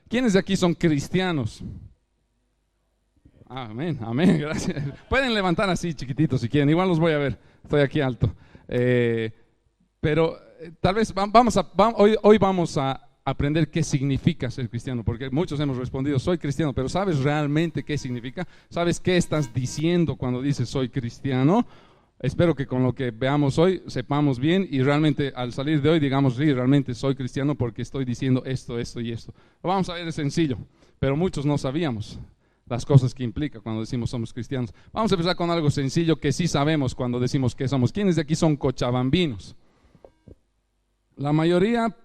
¿Quiénes de aquí son cristianos? Amén, amén, gracias. Pueden levantar así chiquititos si quieren, igual los voy a ver, estoy aquí alto. Pero tal vez hoy vamos a aprender qué significa ser cristiano, porque muchos hemos respondido, soy cristiano, pero ¿sabes realmente qué significa? ¿Sabes qué estás diciendo cuando dices soy cristiano? Espero que con lo que veamos hoy sepamos bien y realmente al salir de hoy digamos, sí, realmente soy cristiano porque estoy diciendo esto, esto y esto. Lo vamos a ver, es sencillo, pero muchos no sabíamos las cosas que implica cuando decimos somos cristianos. Vamos a empezar con algo sencillo que sí sabemos cuando decimos que somos. ¿Quiénes de aquí son cochabambinos? La mayoría,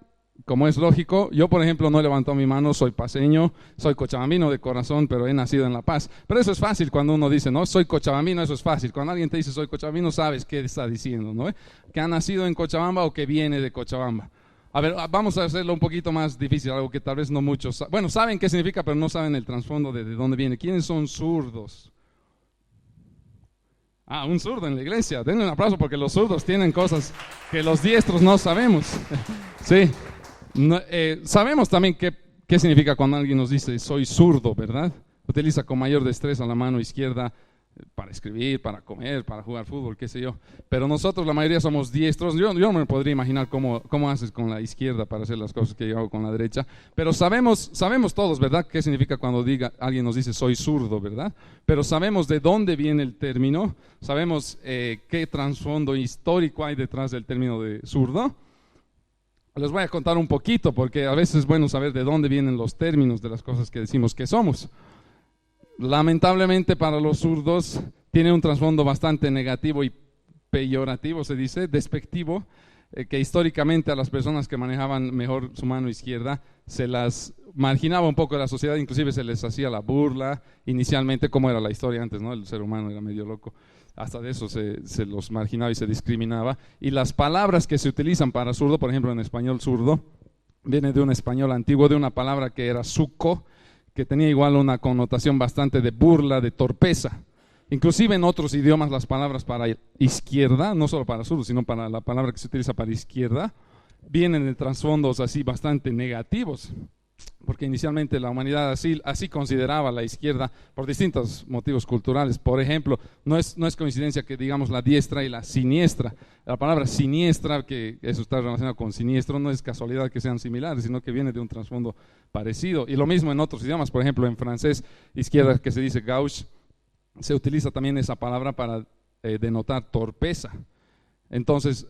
como es lógico, yo por ejemplo no he levantado mi mano, soy paseño, soy cochabambino de corazón, pero he nacido en La Paz. Pero eso es fácil cuando uno dice, no, soy cochabambino, eso es fácil. Cuando alguien te dice soy cochabambino, sabes qué está diciendo, ¿no? Que ha nacido en Cochabamba o que viene de Cochabamba. A ver, vamos a hacerlo un poquito más difícil, algo que tal vez no muchos, bueno, saben qué significa, pero no saben el trasfondo de dónde viene. ¿Quiénes son zurdos? Ah, un zurdo en la iglesia. Denle un aplauso porque los zurdos tienen cosas que los diestros no sabemos. Sí. No, sabemos también qué significa cuando alguien nos dice soy zurdo, ¿verdad? Utiliza con mayor destreza la mano izquierda para escribir, para comer, para jugar fútbol, qué sé yo. Pero nosotros la mayoría somos diestros. Yo no me podría imaginar cómo haces con la izquierda para hacer las cosas que yo hago con la derecha. Pero sabemos todos, ¿verdad? ¿Qué significa cuando alguien nos dice soy zurdo, ¿verdad? Pero sabemos de dónde viene el término. Sabemos qué trasfondo histórico hay detrás del término de zurdo. Les voy a contar un poquito porque a veces es bueno saber de dónde vienen los términos de las cosas que decimos que somos. Lamentablemente para los zurdos tiene un trasfondo bastante negativo y peyorativo, se dice, despectivo, que históricamente a las personas que manejaban mejor su mano izquierda se las marginaba un poco de la sociedad, inclusive se les hacía la burla, inicialmente como era la historia antes, ¿no? El ser humano era medio loco, hasta de eso se los marginaba y se discriminaba, y las palabras que se utilizan para zurdo, por ejemplo en español zurdo, viene de un español antiguo, de una palabra que era suco, que tenía igual una connotación bastante de burla, de torpeza. Inclusive en otros idiomas las palabras para izquierda, no solo para zurdo, sino para la palabra que se utiliza para izquierda, vienen de trasfondos así bastante negativos, porque inicialmente la humanidad así consideraba la izquierda por distintos motivos culturales. Por ejemplo, no es coincidencia que digamos la diestra y la siniestra. La palabra siniestra, que eso está relacionado con siniestro, no es casualidad que sean similares, sino que viene de un trasfondo parecido. Y lo mismo en otros idiomas, por ejemplo en francés, izquierda que se dice gauche, se utiliza también esa palabra para denotar torpeza. Entonces,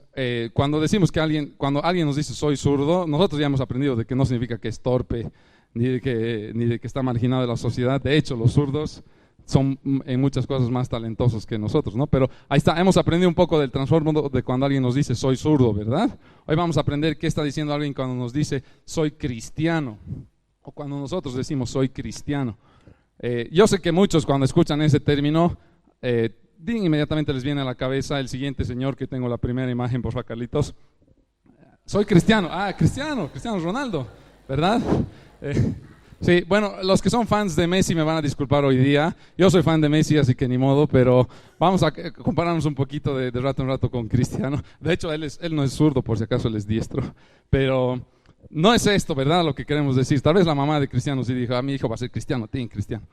cuando decimos cuando alguien nos dice soy zurdo, nosotros ya hemos aprendido de que no significa que es torpe, ni de que está marginado de la sociedad. De hecho, los zurdos son en muchas cosas más talentosos que nosotros, ¿no? Pero ahí está, hemos aprendido un poco del trasfondo de cuando alguien nos dice soy zurdo, ¿verdad? Hoy vamos a aprender qué está diciendo alguien cuando nos dice soy cristiano, o cuando nosotros decimos soy cristiano. Yo sé que muchos cuando escuchan ese término, inmediatamente les viene a la cabeza el siguiente señor que tengo la primera imagen, por favor, Carlitos. Soy cristiano. Cristiano Ronaldo, ¿verdad? Sí, bueno, los que son fans de Messi me van a disculpar hoy día. Yo soy fan de Messi, así que ni modo, pero vamos a compararnos un poquito de rato en rato con Cristiano. De hecho, él no es zurdo, por si acaso él es diestro, pero no es esto, ¿verdad? Lo que queremos decir. Tal vez la mamá de Cristiano sí dijo, mi hijo va a ser cristiano, cristiano.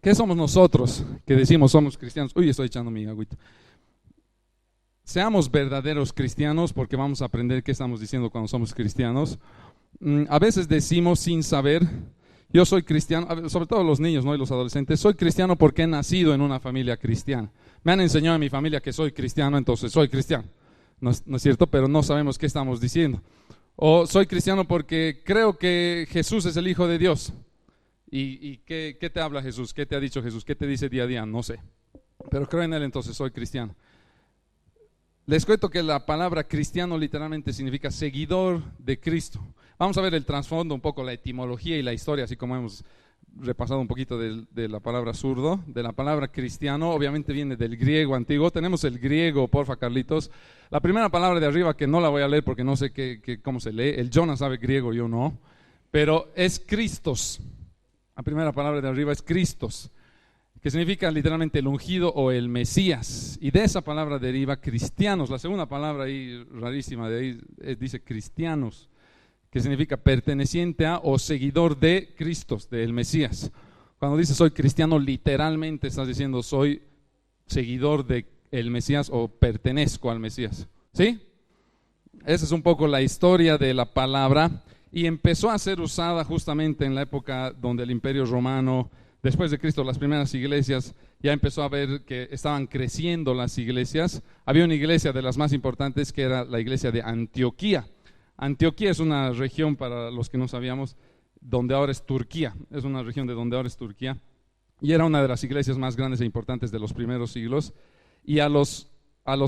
¿Qué somos nosotros que decimos somos cristianos? Uy, estoy echando mi agüita. Seamos verdaderos cristianos, porque vamos a aprender qué estamos diciendo cuando somos cristianos. A veces decimos sin saber, yo soy cristiano, sobre todo los niños, ¿no? Y los adolescentes, soy cristiano porque he nacido en una familia cristiana. Me han enseñado en mi familia que soy cristiano, entonces soy cristiano. No es cierto, pero no sabemos qué estamos diciendo. O soy cristiano porque creo que Jesús es el Hijo de Dios. ¿Y qué te habla Jesús? ¿Qué te ha dicho Jesús? ¿Qué te dice día a día? No sé, pero creo en Él, entonces soy cristiano. Les cuento que la palabra cristiano literalmente significa seguidor de Cristo. Vamos a ver el trasfondo, un poco la etimología y la historia, así como hemos repasado un poquito de la palabra zurdo. De la palabra cristiano, obviamente viene del griego antiguo. Tenemos el griego, porfa, Carlitos. La primera palabra de arriba, que no la voy a leer porque no sé cómo se lee. El Jonas sabe griego, yo no. Pero es Christos. La primera palabra de arriba es Christos, que significa literalmente el ungido o el Mesías. Y de esa palabra deriva cristianos. La segunda palabra ahí rarísima de ahí dice cristianos, que significa perteneciente a o seguidor de Cristo, del Mesías. Cuando dices soy cristiano, literalmente estás diciendo soy seguidor del Mesías o pertenezco al Mesías. ¿Sí? Esa es un poco la historia de la palabra y empezó a ser usada justamente en la época donde el Imperio Romano, después de Cristo, las primeras iglesias, ya empezó a ver que estaban creciendo las iglesias. Había una iglesia de las más importantes que era la iglesia de Antioquía. Antioquía es una región, para los que no sabíamos, donde ahora es Turquía, es una región de donde ahora es Turquía, y era una de las iglesias más grandes e importantes de los primeros siglos, y a los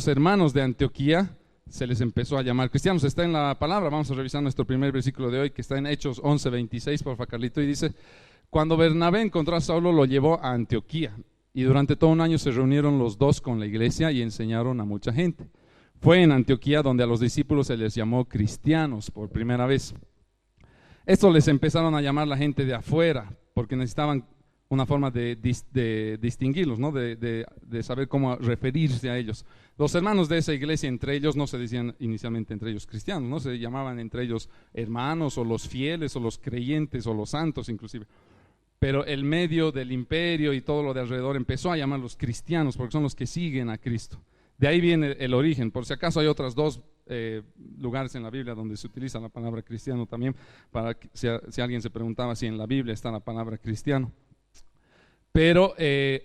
hermanos de Antioquía se les empezó a llamar cristianos. Está en la palabra, vamos a revisar nuestro primer versículo de hoy, que está en Hechos 11:26, por favor, Carlito, y dice, cuando Bernabé encontró a Saulo, lo llevó a Antioquía, y durante todo un año se reunieron los dos con la iglesia y enseñaron a mucha gente. Fue en Antioquía donde a los discípulos se les llamó cristianos por primera vez. Esto les empezaron a llamar la gente de afuera, porque necesitaban una forma de distinguirlos, ¿no? de saber cómo referirse a ellos. Los hermanos de esa iglesia, entre ellos, no se decían inicialmente entre ellos cristianos, no se llamaban entre ellos hermanos, o los fieles, o los creyentes, o los santos inclusive. Pero el medio del imperio y todo lo de alrededor empezó a llamarlos cristianos, porque son los que siguen a Cristo. De ahí viene el origen. Por si acaso hay otras dos lugares en la Biblia donde se utiliza la palabra cristiano también, para que, si alguien se preguntaba si en la Biblia está la palabra cristiano. Pero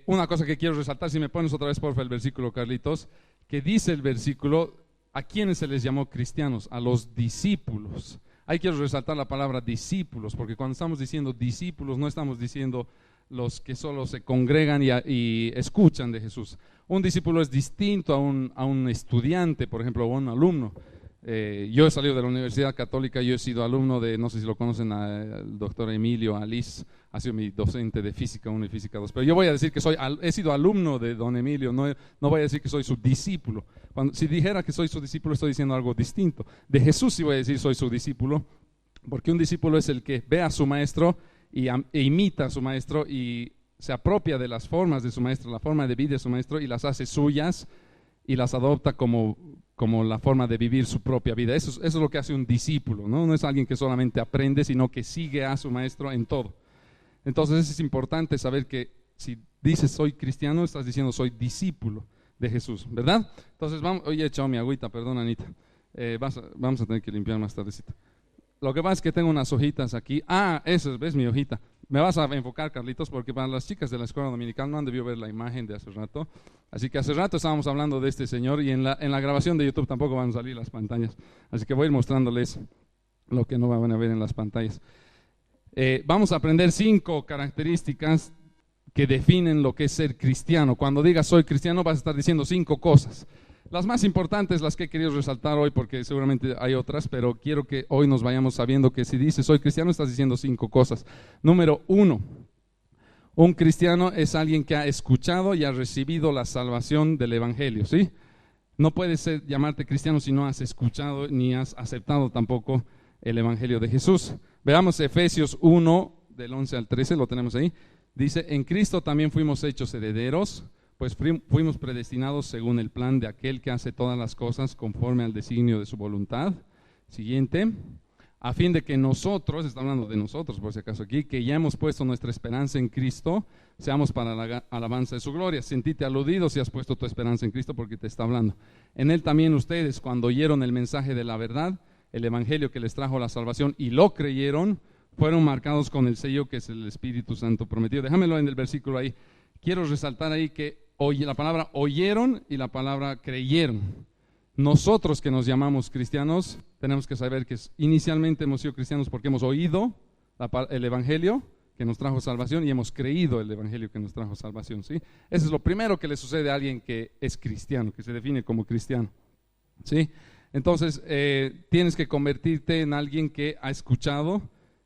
una cosa que quiero resaltar, si me pones otra vez por favor el versículo, Carlitos, que dice el versículo, ¿a quiénes se les llamó cristianos? A los discípulos. Ahí quiero resaltar la palabra discípulos, porque cuando estamos diciendo discípulos no estamos diciendo los que solo se congregan y escuchan de Jesús. Un discípulo es distinto a un estudiante, por ejemplo, o a un alumno. Yo he salido de la Universidad Católica, yo he sido alumno de, no sé si lo conocen, al doctor Emilio Aliz, ha sido mi docente de Física 1 y Física 2, pero yo voy a decir que he sido alumno de don Emilio, no voy a decir que soy su discípulo. Si dijera que soy su discípulo, estoy diciendo algo distinto. De Jesús sí voy a decir soy su discípulo, porque un discípulo es el que ve a su maestro e imita a su maestro y se apropia de las formas de su maestro, la forma de vida de su maestro, y las hace suyas y las adopta como la forma de vivir su propia vida. Eso es lo que hace un discípulo, ¿no? No es alguien que solamente aprende, sino que sigue a su maestro en todo. Entonces es importante saber que si dices soy cristiano, estás diciendo soy discípulo de Jesús, ¿verdad? Entonces hoy he echado mi agüita, perdón Anita, vamos a tener que limpiar más tardecito. Lo que pasa es que tengo unas hojitas aquí. Eso ves mi hojita. Me vas a enfocar, Carlitos, porque para las chicas de la escuela dominical no han debido ver la imagen de hace rato. Así que hace rato estábamos hablando de este señor y en la grabación de YouTube tampoco van a salir las pantallas. Así que voy a ir mostrándoles lo que no van a ver en las pantallas. Vamos a aprender 5 características que definen lo que es ser cristiano. Cuando digas soy cristiano vas a estar diciendo 5 cosas. Las más importantes, las que he querido resaltar hoy, porque seguramente hay otras, pero quiero que hoy nos vayamos sabiendo que si dices soy cristiano, estás diciendo 5 cosas. Número 1, un cristiano es alguien que ha escuchado y ha recibido la salvación del Evangelio, ¿sí? No puedes llamarte cristiano si no has escuchado ni has aceptado tampoco el Evangelio de Jesús. Veamos Efesios 1, del 11 al 13, lo tenemos ahí. Dice, en Cristo también fuimos hechos herederos, pues fuimos predestinados según el plan de aquel que hace todas las cosas conforme al designio de su voluntad. Siguiente, a fin de que nosotros, está hablando de nosotros por si acaso aquí, que ya hemos puesto nuestra esperanza en Cristo, seamos para la alabanza de su gloria. Sentite aludido si has puesto tu esperanza en Cristo porque te está hablando. En él también ustedes, cuando oyeron el mensaje de la verdad, el evangelio que les trajo la salvación y lo creyeron, fueron marcados con el sello que es el Espíritu Santo prometido. Déjamelo en el versículo ahí. Quiero resaltar ahí que la palabra oyeron y la palabra creyeron. Nosotros que nos llamamos cristianos tenemos que saber que inicialmente hemos sido cristianos porque hemos oído el evangelio que nos trajo salvación y hemos creído el evangelio que nos trajo salvación, ¿sí? Eso es lo primero que le sucede a alguien que es cristiano, que se define como cristiano, ¿sí? Entonces tienes que convertirte en alguien que ha escuchado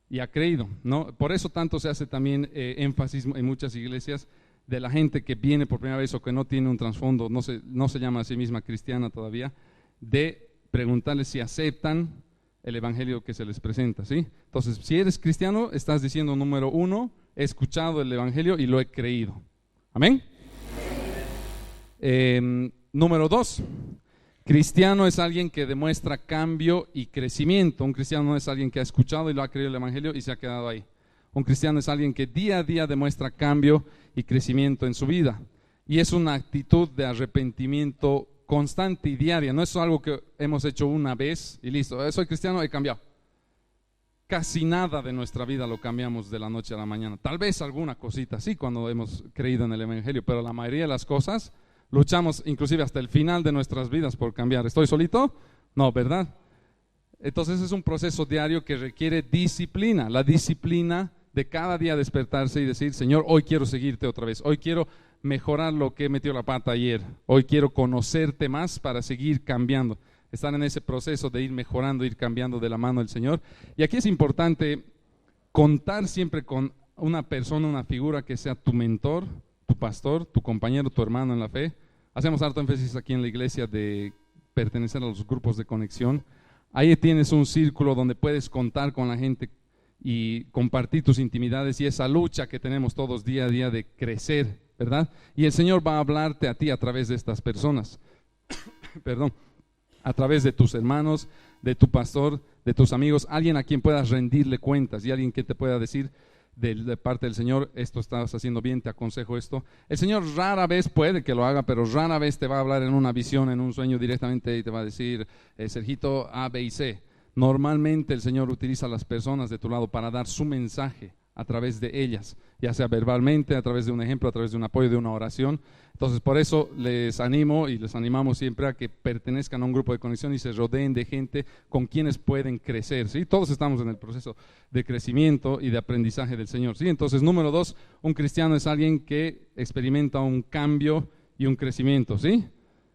y ha creído, ¿no? Por eso tanto se hace también énfasis en muchas iglesias de la gente que viene por primera vez o que no tiene un trasfondo, no se llama a sí misma cristiana todavía, de preguntarles si aceptan el evangelio que se les presenta, ¿sí? Entonces, si eres cristiano, estás diciendo número 1, he escuchado el evangelio y lo he creído. Amén. Número 2. Cristiano es alguien que demuestra cambio y crecimiento. Un cristiano no es alguien que ha escuchado y lo ha creído el evangelio y se ha quedado ahí. Un cristiano es alguien que día a día demuestra cambio y crecimiento en su vida. Y es una actitud de arrepentimiento constante y diaria. No es algo que hemos hecho una vez y listo. Soy cristiano, he cambiado. Casi nada de nuestra vida lo cambiamos de la noche a la mañana. Tal vez alguna cosita sí cuando hemos creído en el evangelio, pero la mayoría de las cosas luchamos inclusive hasta el final de nuestras vidas por cambiar. ¿Estoy solito? No, ¿verdad? Entonces es un proceso diario que requiere disciplina. La disciplina de cada día despertarse y decir, Señor, hoy quiero seguirte otra vez. Hoy quiero mejorar lo que he metido la pata ayer. Hoy quiero conocerte más para seguir cambiando. Estar en ese proceso de ir mejorando, ir cambiando de la mano del Señor. Y aquí es importante contar siempre con una persona, una figura que sea tu mentor, tu pastor, tu compañero, tu hermano en la fe. Hacemos harto énfasis aquí en la iglesia de pertenecer a los grupos de conexión. Ahí tienes un círculo donde puedes contar con la gente y compartir tus intimidades y esa lucha que tenemos todos día a día de crecer, ¿verdad? Y el Señor va a hablarte a ti a través de estas personas. Perdón. A través de tus hermanos, de tu pastor, de tus amigos, alguien a quien puedas rendirle cuentas y alguien que te pueda decir de parte del Señor, esto estás haciendo bien, te aconsejo esto. El Señor rara vez puede que lo haga, pero rara vez te va a hablar en una visión, en un sueño directamente y te va a decir, Sergito, A, B y C. Normalmente el Señor utiliza a las personas de tu lado para dar su mensaje a través de ellas, ya sea verbalmente, a través de un ejemplo, a través de un apoyo, de una oración. Entonces por eso les animo y les animamos siempre a que pertenezcan a un grupo de conexión y se rodeen de gente con quienes pueden crecer, ¿sí? Todos estamos en el proceso de crecimiento y de aprendizaje del Señor, ¿sí? Entonces, número 2, un cristiano es alguien que experimenta un cambio y un crecimiento, ¿sí?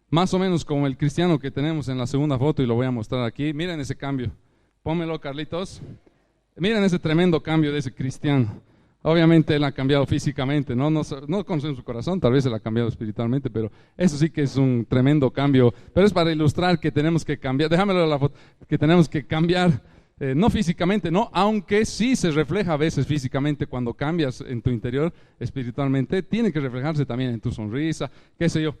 Más o menos como el cristiano que tenemos en la segunda foto y lo voy a mostrar aquí. Miren ese cambio. Pónmelo, Carlitos. Miren ese tremendo cambio de ese cristiano. Obviamente él ha cambiado físicamente, no conocen su corazón, tal vez él ha cambiado espiritualmente, pero eso sí que es un tremendo cambio. Pero es para ilustrar que tenemos que cambiar, déjamelo la foto, que tenemos que cambiar, no físicamente, no, aunque sí se refleja a veces físicamente cuando cambias en tu interior espiritualmente, tiene que reflejarse también en tu sonrisa, qué sé yo.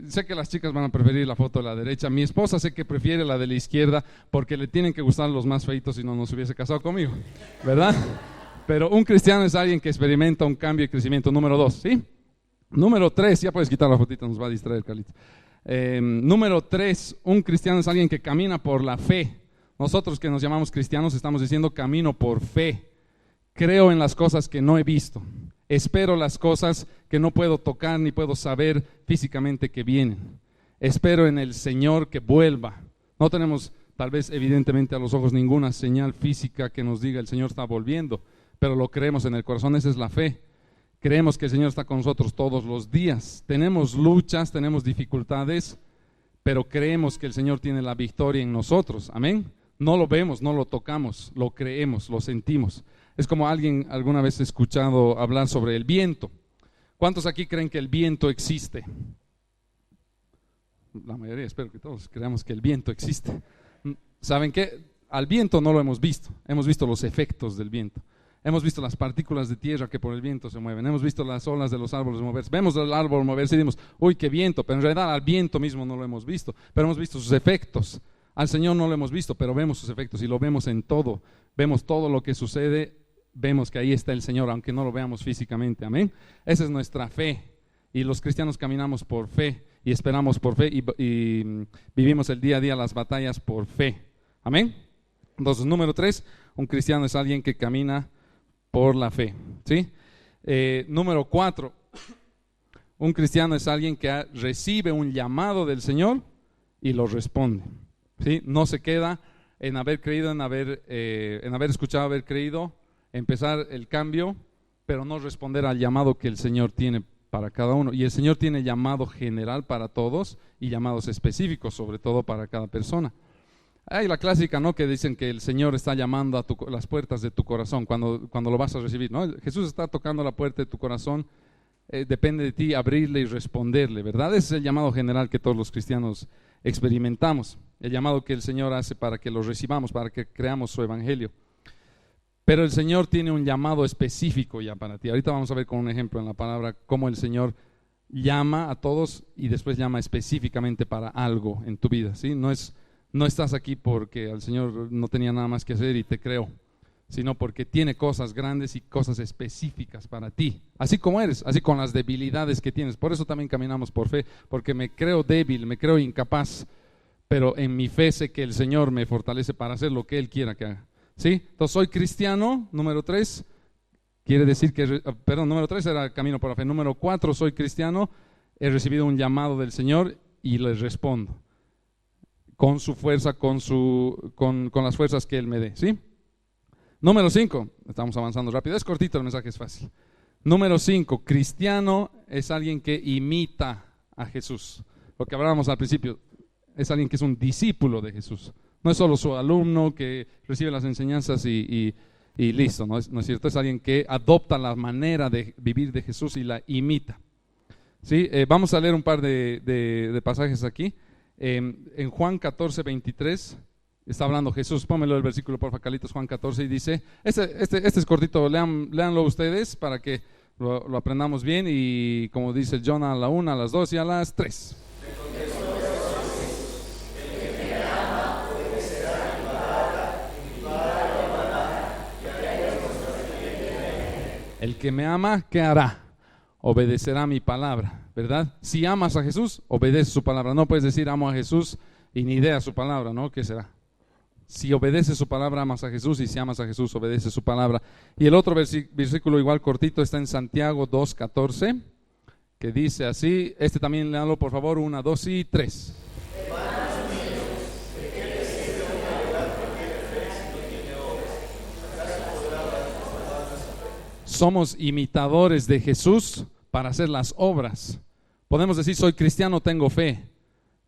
Sé que las chicas van a preferir la foto de la derecha. Mi esposa sé que prefiere la de la izquierda porque le tienen que gustar los más feitos si no se hubiese casado conmigo, ¿verdad? Pero un cristiano es alguien que experimenta un cambio y crecimiento. Número 2, ¿sí? Número 3, ya puedes quitar la fotita, nos va a distraer, Carlitos. Número 3, un cristiano es alguien que camina por la fe. Nosotros que nos llamamos cristianos estamos diciendo camino por fe. Creo en las cosas que no he visto. Espero las cosas que no puedo tocar ni puedo saber físicamente que vienen. Espero en el Señor que vuelva. No tenemos, tal vez evidentemente a los ojos, ninguna señal física que nos diga el Señor está volviendo, pero lo creemos en el corazón, esa es la fe. Creemos que el Señor está con nosotros todos los días. Tenemos luchas, tenemos dificultades, pero creemos que el Señor tiene la victoria en nosotros. Amén. No lo vemos, no lo tocamos, lo creemos, lo sentimos. Es como alguien alguna vez escuchado hablar sobre el viento. ¿Cuántos aquí creen que el viento existe? La mayoría, espero que todos creamos que el viento existe. ¿Saben qué? Al viento no lo hemos visto los efectos del viento. Hemos visto las partículas de tierra que por el viento se mueven, hemos visto las olas de los árboles moverse, vemos el árbol moverse y decimos, uy, qué viento, pero en realidad al viento mismo no lo hemos visto, pero hemos visto sus efectos. Al Señor no lo hemos visto, pero vemos sus efectos y lo vemos en todo, vemos todo lo que sucede, vemos que ahí está el Señor, aunque no lo veamos físicamente, amén. Esa es nuestra fe y los cristianos caminamos por fe y esperamos por fe y vivimos el día a día las batallas por fe, amén. Entonces, número 3, un cristiano es alguien que camina por la fe, ¿sí? Número 4, un cristiano es alguien que recibe un llamado del Señor y lo responde, ¿sí? No se queda en haber creído, en haber escuchado, haber creído, empezar el cambio, pero no responder al llamado que el Señor tiene para cada uno. Y el Señor tiene llamado general para todos y llamados específicos, sobre todo para cada persona. Hay la clásica, ¿no? Que dicen que el Señor está llamando a las puertas de tu corazón cuando lo vas a recibir, ¿no? Jesús está tocando la puerta de tu corazón, depende de ti abrirle y responderle, ¿verdad? Ese es el llamado general que todos los cristianos experimentamos, el llamado que el Señor hace para que lo recibamos, para que creamos su evangelio. Pero el Señor tiene un llamado específico ya para ti. Ahorita vamos a ver con un ejemplo en la palabra cómo el Señor llama a todos y después llama específicamente para algo en tu vida, ¿sí? No estás aquí porque el Señor no tenía nada más que hacer y te creó, sino porque tiene cosas grandes y cosas específicas para ti, así como eres, así con las debilidades que tienes. Por eso también caminamos por fe, porque me creo débil, me creo incapaz, pero en mi fe sé que el Señor me fortalece para hacer lo que Él quiera que haga, ¿sí? Entonces soy cristiano, número 3. Quiere decir que, número 3 era camino por la fe. Número 4, soy cristiano, he recibido un llamado del Señor y le respondo con su fuerza, con las fuerzas que Él me dé, ¿sí? Número 5, estamos avanzando rápido, es cortito, el mensaje es fácil. Número 5, cristiano es alguien que imita a Jesús. Lo que hablábamos al principio, es alguien que es un discípulo de Jesús. No es solo su alumno que recibe las enseñanzas y listo, ¿no es cierto? Es alguien que adopta la manera de vivir de Jesús y la imita. ¿Sí? Vamos a leer un par de pasajes aquí. En Juan 14, 23, está hablando Jesús. Pónmelo el versículo, porfa, Carlitos, Juan 14, y dice, este es cortito, léanlo ustedes para que lo aprendamos bien, y como dice John, a la 1, a las 2 y a las 3. El que me ama, ¿qué hará? Obedecerá mi palabra, ¿verdad? Si amas a Jesús, obedece su palabra. No puedes decir amo a Jesús y ni idea su palabra, ¿no? ¿Qué será? Si obedeces su palabra, amas a Jesús, y si amas a Jesús, obedeces su palabra. Y el otro versículo igual cortito está en Santiago 2:14, que dice así, también léalo por favor, 1, 2 y 3. Somos imitadores de Jesús para hacer las obras. Podemos decir soy cristiano, tengo fe,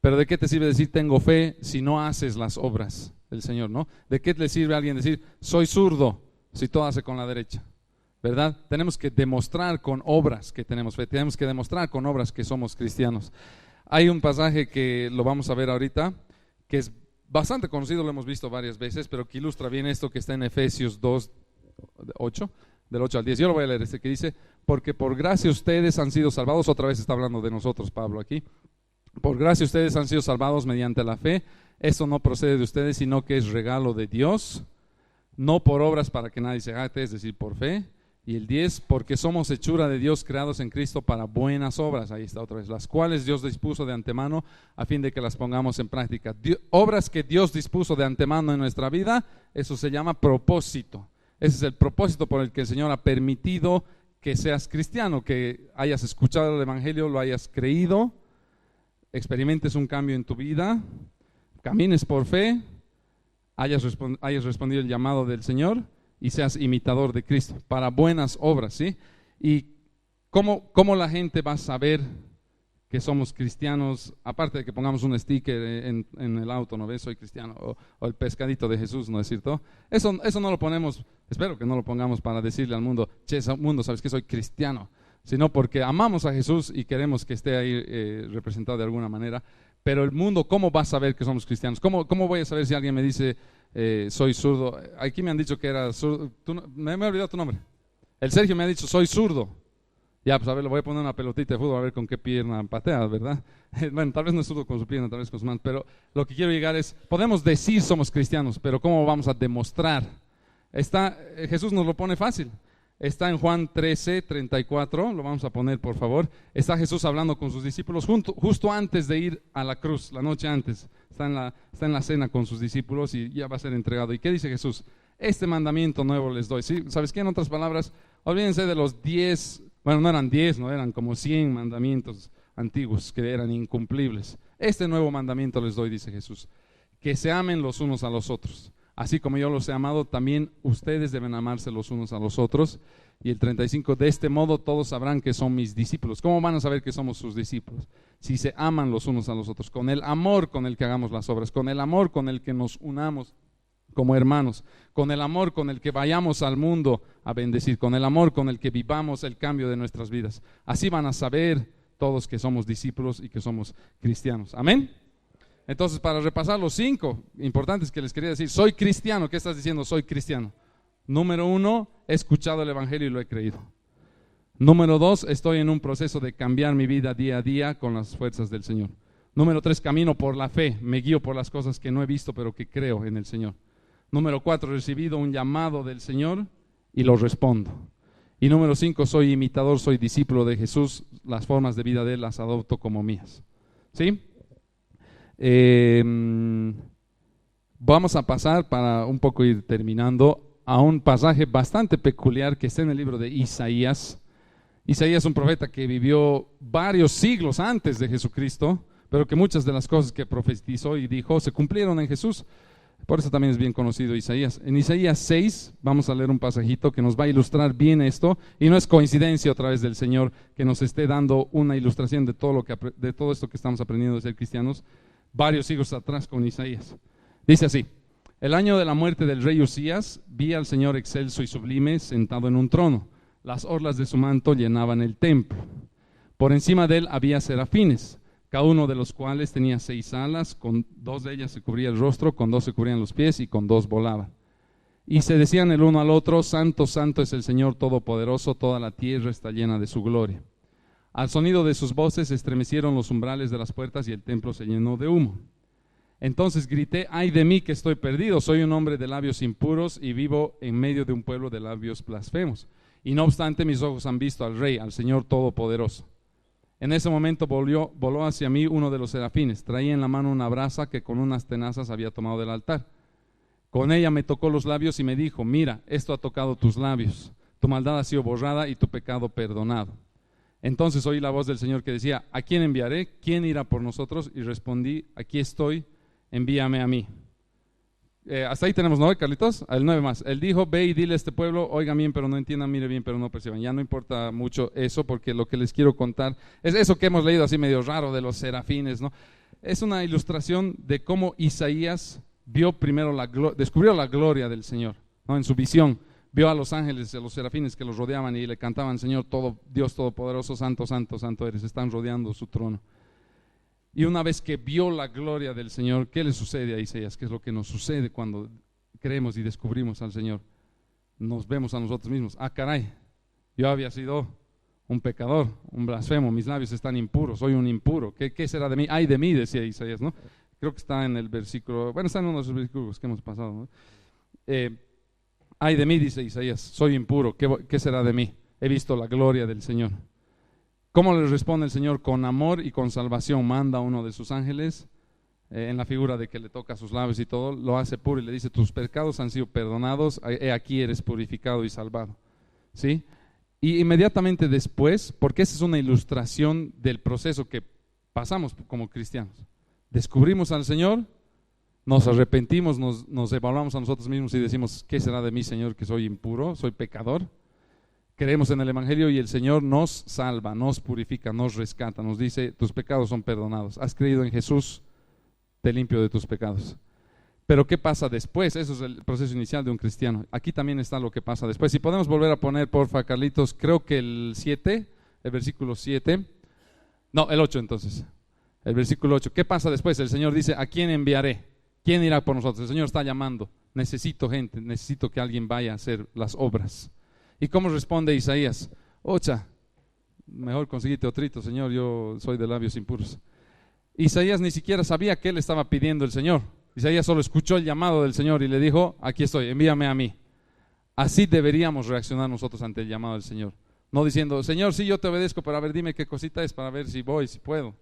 pero ¿de qué te sirve decir tengo fe si no haces las obras del Señor, no? ¿De qué le sirve a alguien decir soy zurdo si todo hace con la derecha? ¿Verdad? Tenemos que demostrar con obras que tenemos fe, tenemos que demostrar con obras que somos cristianos. Hay un pasaje que lo vamos a ver ahorita, que es bastante conocido, lo hemos visto varias veces, pero que ilustra bien esto, que está en Efesios 2:8. Del 8 al 10, yo lo voy a leer, que dice, porque por gracia ustedes han sido salvados. Otra vez está hablando de nosotros Pablo aquí. Por gracia ustedes han sido salvados mediante la fe. Esto no procede de ustedes, sino que es regalo de Dios, no por obras para que nadie se jacte, es decir, por fe. Y el 10, porque somos hechura de Dios, creados en Cristo para buenas obras, ahí está otra vez, las cuales Dios dispuso de antemano a fin de que las pongamos en práctica. Obras que Dios dispuso de antemano en nuestra vida, eso se llama propósito. Ese es el propósito por el que el Señor ha permitido que seas cristiano, que hayas escuchado el Evangelio, lo hayas creído, experimentes un cambio en tu vida, camines por fe, hayas respondido el llamado del Señor y seas imitador de Cristo para buenas obras, ¿sí? ¿Y cómo la gente va a saber que somos cristianos, aparte de que pongamos un sticker en el auto, ¿no ves? Soy cristiano, o el pescadito de Jesús, ¿no es cierto? Eso no lo ponemos, espero que no lo pongamos para decirle al mundo, che, mundo, ¿sabes que soy cristiano? Sino porque amamos a Jesús y queremos que esté ahí representado de alguna manera. Pero el mundo, ¿cómo va a saber que somos cristianos? ¿Cómo voy a saber si alguien me dice, soy zurdo? Aquí me han dicho que era zurdo, me he olvidado tu nombre. El Sergio me ha dicho, soy zurdo. Ya, pues a ver, le voy a poner una pelotita de fútbol a ver con qué pierna patea, ¿verdad? Bueno, tal vez no es zurdo con su pierna, tal vez con su mano, pero lo que quiero llegar es, podemos decir somos cristianos, pero ¿cómo vamos a demostrar? Jesús nos lo pone fácil. Está en Juan 13:34, lo vamos a poner por favor. Está Jesús hablando con sus discípulos justo antes de ir a la cruz, la noche antes. Está en la cena con sus discípulos y ya va a ser entregado. ¿Y qué dice Jesús? Este mandamiento nuevo les doy. ¿Sí? ¿Sabes qué? En otras palabras, olvídense de los 10, bueno, no eran 10, no eran como 100 mandamientos antiguos que eran incumplibles. Este nuevo mandamiento les doy, dice Jesús, que se amen los unos a los otros. Así como yo los he amado, también ustedes deben amarse los unos a los otros. Y el 35, de este modo todos sabrán que son mis discípulos. ¿Cómo van a saber que somos sus discípulos? Si se aman los unos a los otros, con el amor con el que hagamos las obras, con el amor con el que nos unamos como hermanos, con el amor con el que vayamos al mundo a bendecir, con el amor con el que vivamos el cambio de nuestras vidas. Así van a saber todos que somos discípulos y que somos cristianos. Amén. Entonces, para repasar los 5 importantes que les quería decir, soy cristiano. ¿Qué estás diciendo? Soy cristiano. Número 1, he escuchado el Evangelio y lo he creído. Número 2, estoy en un proceso de cambiar mi vida día a día con las fuerzas del Señor. Número 3, camino por la fe, me guío por las cosas que no he visto pero que creo en el Señor. Número 4, he recibido un llamado del Señor y lo respondo. Y número 5, soy imitador, soy discípulo de Jesús, las formas de vida de Él las adopto como mías. ¿Sí? Vamos a pasar, para un poco ir terminando, a un pasaje bastante peculiar que está en el libro de Isaías. Isaías es un profeta que vivió varios siglos antes de Jesucristo, pero que muchas de las cosas que profetizó y dijo se cumplieron en Jesús. Por eso también es bien conocido Isaías. En Isaías 6 vamos a leer un pasajito que nos va a ilustrar bien esto, y no es coincidencia otra vez del Señor que nos esté dando una ilustración de todo esto que estamos aprendiendo de ser cristianos varios siglos atrás con Isaías. Dice así: el año de la muerte del rey Usías, vi al Señor excelso y sublime sentado en un trono. Las orlas de su manto llenaban el templo. Por encima de él había serafines, cada uno de los cuales tenía 6 alas, con 2 de ellas se cubría el rostro, con 2 se cubrían los pies y con 2 volaban. Y se decían el uno al otro: Santo, santo es el Señor Todopoderoso, toda la tierra está llena de su gloria. Al sonido de sus voces se estremecieron los umbrales de las puertas y el templo se llenó de humo. Entonces grité: ay de mí que estoy perdido, soy un hombre de labios impuros y vivo en medio de un pueblo de labios blasfemos. Y no obstante mis ojos han visto al Rey, al Señor Todopoderoso. En ese momento voló hacia mí uno de los serafines, traía en la mano una brasa que con unas tenazas había tomado del altar. Con ella me tocó los labios y me dijo: mira, esto ha tocado tus labios, tu maldad ha sido borrada y tu pecado perdonado. Entonces oí la voz del Señor que decía: ¿a quién enviaré? ¿Quién irá por nosotros? Y respondí: aquí estoy, envíame a mí. Hasta ahí tenemos 9, Carlitos. El 9 más. Él dijo: ve y dile a este pueblo, oigan bien pero no entiendan, mire bien pero no perciban. Ya no importa mucho eso, porque lo que les quiero contar es eso que hemos leído así medio raro de los serafines, ¿no? Es una ilustración de cómo Isaías vio primero descubrió la gloria del Señor, ¿no? En su visión vio a los ángeles, a los serafines que los rodeaban y le cantaban: Señor, Dios Todopoderoso, santo, santo, santo eres. Están rodeando su trono. Y una vez que vio la gloria del Señor, ¿qué le sucede a Isaías? ¿Qué es lo que nos sucede cuando creemos y descubrimos al Señor? Nos vemos a nosotros mismos: ah, caray, yo había sido un pecador, un blasfemo, mis labios están impuros, soy un impuro. ¿Qué será de mí? Ay de mí, decía Isaías, ¿no? Creo que está en el versículo, bueno, está en uno de los versículos que hemos pasado, ¿no? Ay de mí, dice Isaías, soy impuro, ¿qué será de mí? He visto la gloria del Señor. ¿Cómo le responde el Señor? Con amor y con salvación. Manda a uno de sus ángeles, en la figura de que le toca sus labios y todo, lo hace puro y le dice: tus pecados han sido perdonados, aquí eres purificado y salvado. ¿Sí? Y inmediatamente después, porque esa es una ilustración del proceso que pasamos como cristianos, descubrimos al Señor, nos arrepentimos, nos evaluamos a nosotros mismos y decimos: ¿qué será de mí, Señor, que soy impuro, soy pecador? Creemos en el Evangelio y el Señor nos salva, nos purifica, nos rescata, nos dice: tus pecados son perdonados, has creído en Jesús, te limpio de tus pecados. Pero ¿qué pasa después? Eso es el proceso inicial de un cristiano. Aquí también está lo que pasa después. Si podemos volver a poner, porfa, Carlitos, creo que el 7, el versículo 7, no, el 8 entonces, el versículo 8. ¿Qué pasa después? El Señor dice: ¿a quién enviaré? ¿Quién irá por nosotros? El Señor está llamando: necesito gente, necesito que alguien vaya a hacer las obras. ¿Y cómo responde Isaías? Ocha, mejor conseguite otrito, Señor, yo soy de labios impuros. Isaías ni siquiera sabía qué le estaba pidiendo el Señor. Isaías solo escuchó el llamado del Señor y le dijo: aquí estoy, envíame a mí. Así deberíamos reaccionar nosotros ante el llamado del Señor. No diciendo: Señor, sí, yo te obedezco, pero a ver, dime qué cosita es para ver si voy, si puedo.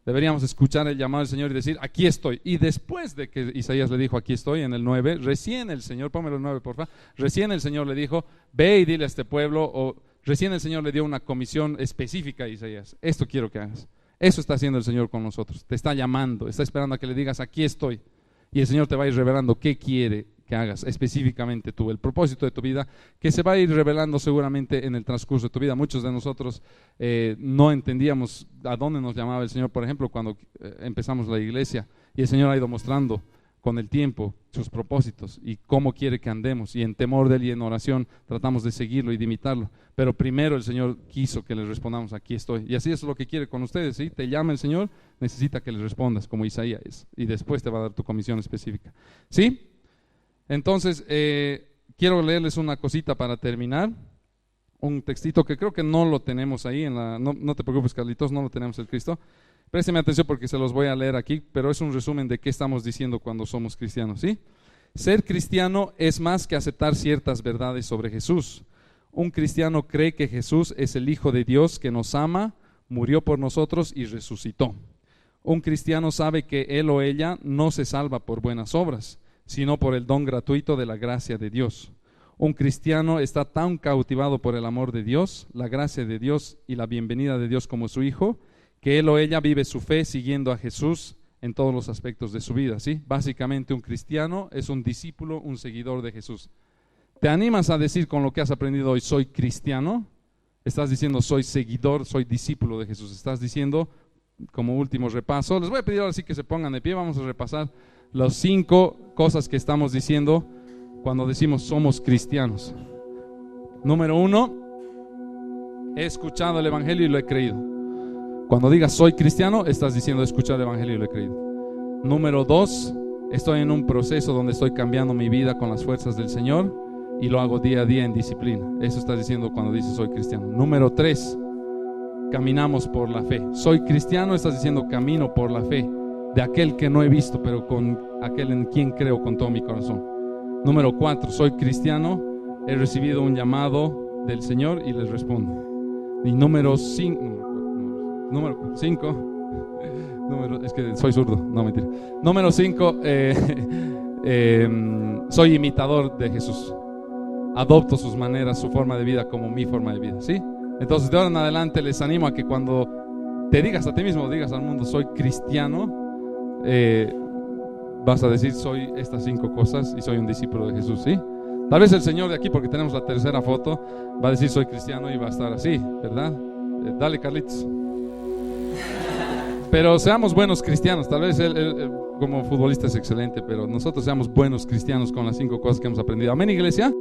Deberíamos escuchar el llamado del Señor y decir: aquí estoy. Y después de que Isaías le dijo: aquí estoy, en el 9, recién el Señor, pónmelo el 9 por favor, recién el Señor le dijo: ve y dile a este pueblo, o recién el Señor le dio una comisión específica a Isaías: esto quiero que hagas. Eso está haciendo el Señor con nosotros, te está llamando, está esperando a que le digas: aquí estoy. Y el Señor te va a ir revelando qué quiere que hagas específicamente tú, el propósito de tu vida, que se va a ir revelando seguramente en el transcurso de tu vida. Muchos de nosotros no entendíamos a dónde nos llamaba el Señor, por ejemplo, cuando empezamos la iglesia, y el Señor ha ido mostrando con el tiempo sus propósitos y cómo quiere que andemos, y en temor de Él y en oración tratamos de seguirlo y de imitarlo. Pero primero el Señor quiso que le respondamos: aquí estoy. Y así es lo que quiere con ustedes, ¿sí? Te llama el Señor, necesita que le respondas como Isaías, y después te va a dar tu comisión específica, ¿sí? Entonces, quiero leerles una cosita para terminar. Un textito que creo que no lo tenemos ahí, no te preocupes, Carlitos, no lo tenemos el Cristo. Présteme atención porque se los voy a leer aquí, pero es un resumen de qué estamos diciendo cuando somos cristianos, ¿sí? Ser cristiano es más que aceptar ciertas verdades sobre Jesús. Un cristiano cree que Jesús es el Hijo de Dios que nos ama, murió por nosotros y resucitó. Un cristiano sabe que él o ella no se salva por buenas obras, sino por el don gratuito de la gracia de Dios. Un cristiano está tan cautivado por el amor de Dios, la gracia de Dios y la bienvenida de Dios como su hijo, que él o ella vive su fe siguiendo a Jesús en todos los aspectos de su vida, ¿sí? Básicamente un cristiano es un discípulo, un seguidor de Jesús. ¿Te animas a decir con lo que has aprendido hoy, soy cristiano? Estás diciendo, soy seguidor, soy discípulo de Jesús. Estás diciendo, como último repaso, les voy a pedir ahora sí que se pongan de pie, vamos a repasar las 5 cosas que estamos diciendo cuando decimos somos cristianos. Número 1, he escuchado el Evangelio y lo he creído. Cuando digas soy cristiano, estás diciendo he escuchado el Evangelio y lo he creído. Número 2, estoy en un proceso donde estoy cambiando mi vida con las fuerzas del Señor y lo hago día a día en disciplina. Eso estás diciendo cuando dices soy cristiano. Número 3, caminamos por la fe. Soy cristiano, estás diciendo camino por la fe de aquel que no he visto, pero con aquel en quien creo con todo mi corazón. Número 4, soy cristiano, he recibido un llamado del Señor y les respondo. Y número 5, es que soy zurdo, no mentira. Número 5, soy imitador de Jesús. Adopto sus maneras, su forma de vida como mi forma de vida, ¿sí? Entonces de ahora en adelante les animo a que cuando te digas a ti mismo, digas al mundo soy cristiano, vas a decir soy estas 5 cosas y soy un discípulo de Jesús, ¿sí? Tal vez el Señor de aquí, porque tenemos la tercera foto, va a decir soy cristiano y va a estar así, ¿verdad? Dale, Carlitos. Pero seamos buenos cristianos. Tal vez él como futbolista es excelente, pero nosotros seamos buenos cristianos con las 5 cosas que hemos aprendido. Amén, iglesia.